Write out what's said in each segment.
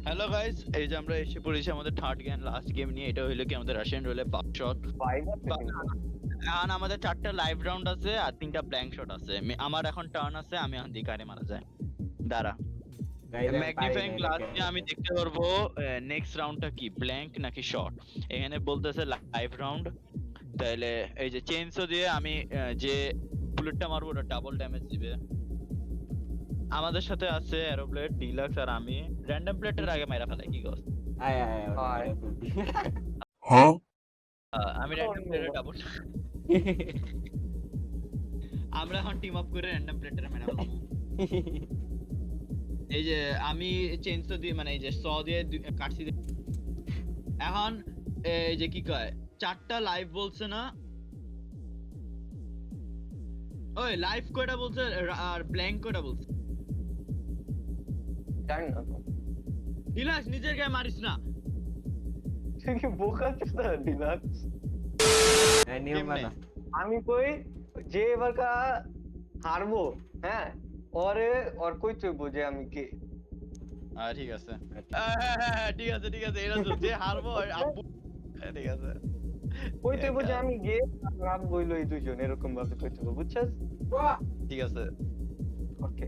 Hello guys, এই যে আমরা এসে পড়েছি আমাদের থার্ড গেম লাস্ট গেম নিয়ে। এটা হইলো কি আমাদের রাশিয়ান রোলে পাক শট। ফাইভ আছে কিন্তু। এখন আমাদের 4টা লাইভ রাউন্ড আছে আর 3টা ব্ল্যাঙ্ক শট আছে। আমার এখন টার্ন আছে, আমি এখন দিই কারে মারা যায়। দাঁড়া, গাইস আমি পারি ম্যাগনিফাইং না গ্লাস এটাকে। দিয়ে আমি দেখতে পারবো নেক্সট রাউন্ডটা কি ব্ল্যাঙ্ক নাকি শট। এখানে বলতেছে লাইভ রাউন্ড, তাহলে এই যে চেইনসো দিয়ে আমি যে বুলেটটা মারবো ওটা ডাবল ড্যামেজ দিবে। আমাদের সাথে আছে অ্যারোপ্লেট ডিলাক্স আর আমি র্যান্ডম প্লেটের আগে মাইরা ফেলাই কি গস। আয় আয় আয়, ওটা আয়। মেরে ফেলবি। আমি র্যান্ডম প্লেটের ডাবল আমরা এখন টিম আপ করে র্যান্ডম প্লেটের মেরে ফেলবো। এই যে আমি চেইনসো দিয়ে মানে এই যে স দিয়ে কাটছি এখন এই যে কি কয় 4টা লাইভ বলছে না, ওই লাইভ কয়টা বলছে আর ব্ল্যাঙ্ক কয়টা বলছে। জানি না তো। ডিলাক্স নিজের গায়ে মারিস না। তুই কি বোকা চোদা ডিলাক্স? হ্যাঁ, নিয়ম কেমনে? বানা। আমি কই যে এবার হারবো, হ্যাঁ ওর কই চইবো যে আমি কে। ঠিক আছে ঠিক আছে ঠিক আছে, এটা তো যে হারবো আব্বু। ঠিক আছে কই চইবো যে আমি গে রাত বইলো এই দুজন এরকম ভাবে কই চইবো, বুঝছস? ঠিক আছে ওকে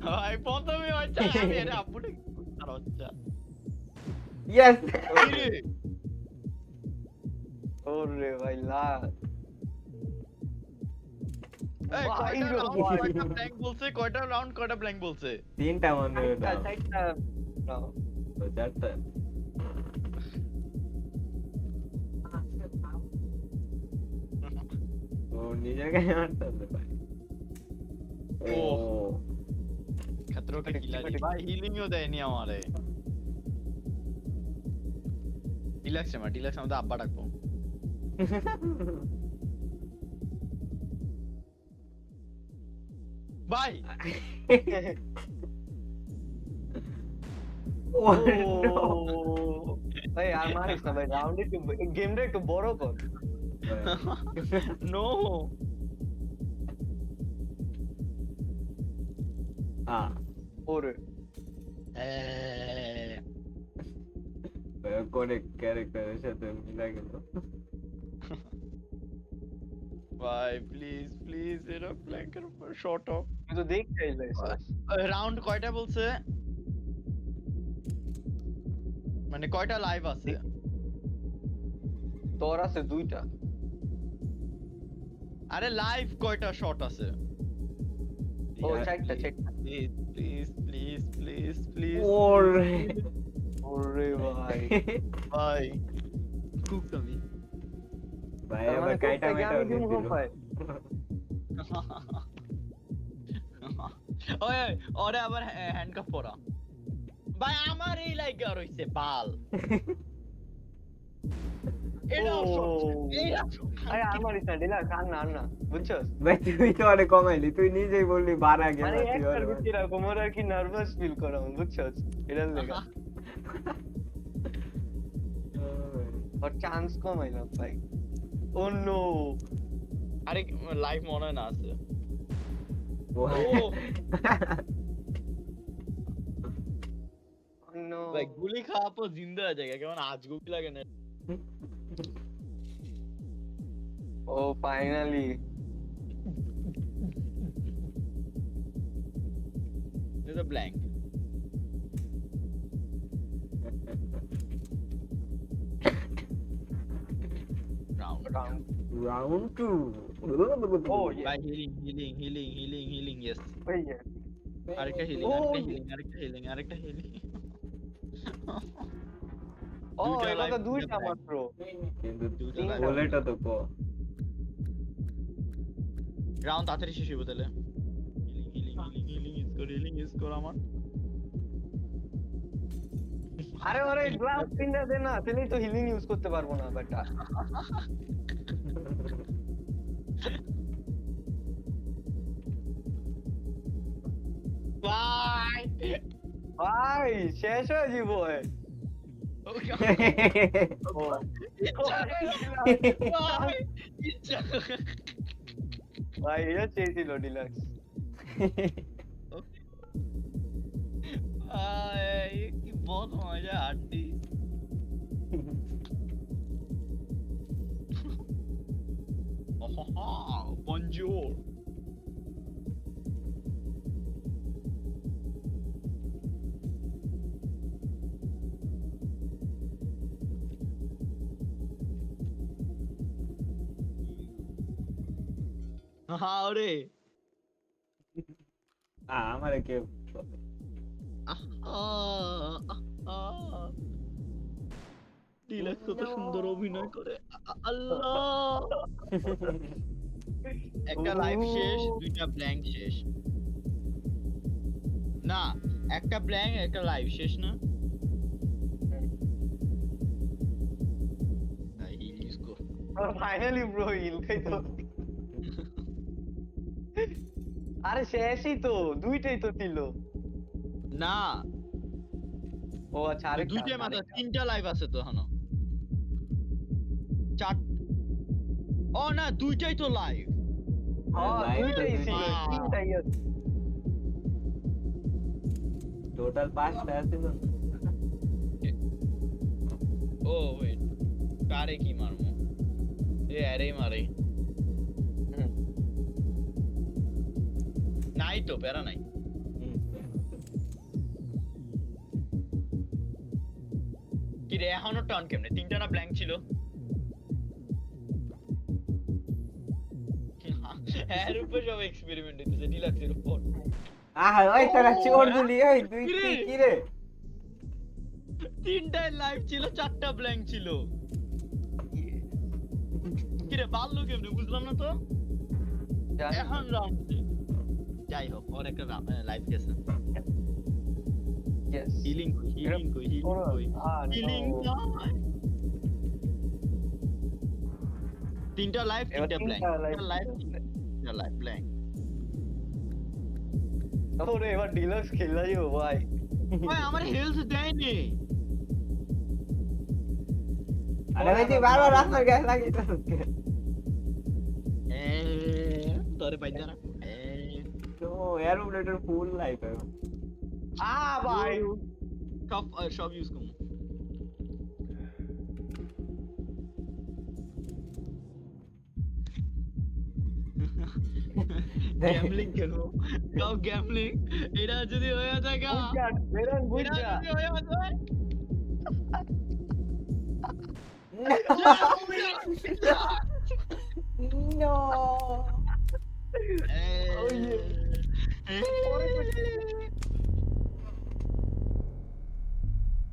ভাই প্রথমে হচ্ছে আমি এর আব্বুটা আর হচ্ছে ইয়েস। কিরে ওরে ভাই লা এই ভাই কয়টা রে রাউন্ড ভাই। কয়টা ব্ল্যাঙ্ক বলছে, কয়টা রাউন্ড কয়টা ব্ল্যাঙ্ক বলছে। তিনটা মনে হয় চারটা দাও। চারটা নাও। তো চারটা। ও নিজের গায়ে মারতে হবে ভাই। ও खतरों के खिलाड़ी भाई হিলিংও দেয়নি আমারে। ডিলাক্স আমাদের আব্বা ডাকবো। ভাই ও নো। ভাই আর মারিস না ভাই, রাউন্ড একটু গেমটা একটু বড় কর। নো ওরে করে ক্যারেক্টারের সাথে মিলা গেল। ভাই প্লিজ প্লিজ এরা ব্ল্যাঙ্কের উপর শর্ট অফ। তুই তো দেখতেই লাইছিস। রাউন্ড কয়টা বলছে, মানে কয়টা লাইভ আছে। তোর আছে দুইটা। আরে লাইভ কয়টা শট আছে। ও চারটা চারটা। Please please please please please ওরে ওরে ভাই ভাই খুব আমি ভাই তার আবার মানে কাইটা তোর থেকে মেটা আমি দিমু দিল। ভাই। ওই ওরে আবার হ্যান্ডকাফ পরা। ভাই আমার এই লাইগা রইছে বাল। এটা এইটা আরে আর মারিস না ডিলাক্স, আর না আর না, বুঝছস? ভাই তুই তো অনেক কমাইলি, তুই নিজেই বললি বাড়া গেল মানে তুই একটার ওরে ভিতরে এরকম ওর আর কি নার্ভাস ফিল করা, বুঝছস? এটার লেগা ওর চান্স কমাইলাম ভাই। ও নো আরে লাইভ মনে হয় না আছে। ও নো ভাই গুলি খাওয়া পর জিন্দা হয়ে যায় কেমন আজগুবি লাগে না। ও ফাইনালি এটা ব্ল্যাঙ্ক রাউন্ড রাউন্ড 2। ও ভাই healing healing healing healing healing yes ওই যে আরেকটা হিলিং Oh, আরেকটা হিলিং আরেকটা হিলিং আরেকটা হিলিং। ও দুইটা এবার তো live, দুইটা দুইটা মাত্র। কিন্তু দুইটা তিনটা। live। বলেটা তো কো রাউন্ড তাড়াতাড়ি শেষ হইব তাহলে। Healing healing healing healing use কর আমার। আরে ওরে গ্লাস কিনে দে না, তাহলেই তো হিলিং ইউজ করতে পারবো না বেটা। ভাই ভাই শেষ হয়ে যাব ভাই ভাই এটা চেয়েছিল ডিলাক্স। ये की बहुत मजा आती bonjour Howdy. আমারে কেউ ডিলাক্স কত সুন্দর অভিনয় করে আল্লাহ একটা লাইভ শেষ দুইটা ব্ল্যাঙ্ক শেষ না একটা ব্ল্যাঙ্ক একটা লাইভ শেষ না ফাইনালি ব্রো হিল খাই তো আরে শেষই তো দুইটাই তো ছিল না ও আচ্ছা আরেকটা দুইটা মাত্র তিনটা লাইভ আছে তো এখনো চার ও না দুইটাই তো লাইভ দুইটাই ছিল Ah. তিনটাই আছে টোটাল 5টা আছে না ও ওয়েট কারে কি মারমু এ আরে মারে নাই তো প্যারা নাই কি রে এখনো টার্ন কেমনে তিনটা না ব্ল্যাঙ্ক ছিল এর উপর সব এক্সপেরিমেন্ট হইতেছে ডিলাক্সের উপর ওই তোরা চোর দিলি ওই দুই কি রে তিনটাই লাইভ ছিল চারটা ব্ল্যাঙ্ক ছিল কি রে পারলো কেমনে বুঝলাম না তো এখন রাউন্ড যাই হোক ওর একটা লাইভ গেছে ইয়েস হিলিং হিলিং তিনটা লাইভ তিনটা ব্ল্যাঙ্ক তিনটা লাইভ ব্ল্যাঙ্ক ওরে এবার ডিলাক্স খেলা যাবো ভাই ভাই আমার হেলথ দেয়নি আরে ভাই তুই বারবার আপনার গ্যাস লাগিয়েছিস তোরে পাই না তো এয়ারোপ্লেনের ফুল লাইফ ভাই সব ইউজ করুন গ্যামলিং খেলবো কাউ গ্যামলিং এটা যদি হয়ে থাকে বেরন এটা বুঝা যদি হয়ে যায় নো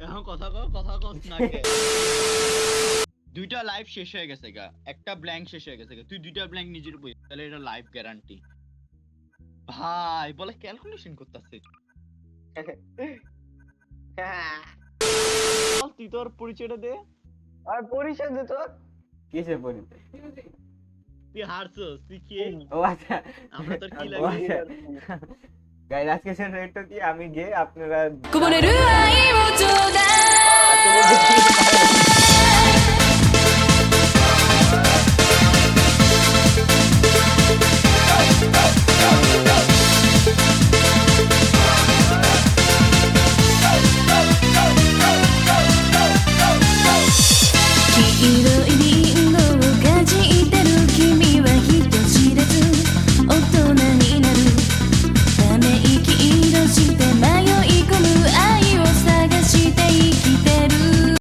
এখন কথা কস না কে দুইটা লাইভ শেষ হয়ে গেছে গা একটা ব্ল্যাঙ্ক শেষ হয়ে গেছে গা তুই দুইটা ব্ল্যাঙ্ক নিজের উপর তাহলে এটা লাইভ গ্যারান্টি ভাই বলে ক্যালকুলেশন করতেছে তুই তোর পরিচয়টা দে আর পরিচয় দে তোর কিসে পরিচয় তুই হারছস তুই কি ও আচ্ছা আমরা তোর কি ও লাগে আচ্ছা। গাইস আজকে সে রেটটা কি আমি গে আপনারা こぼれる愛をちょうだい আপনারা দেখতে পারেন।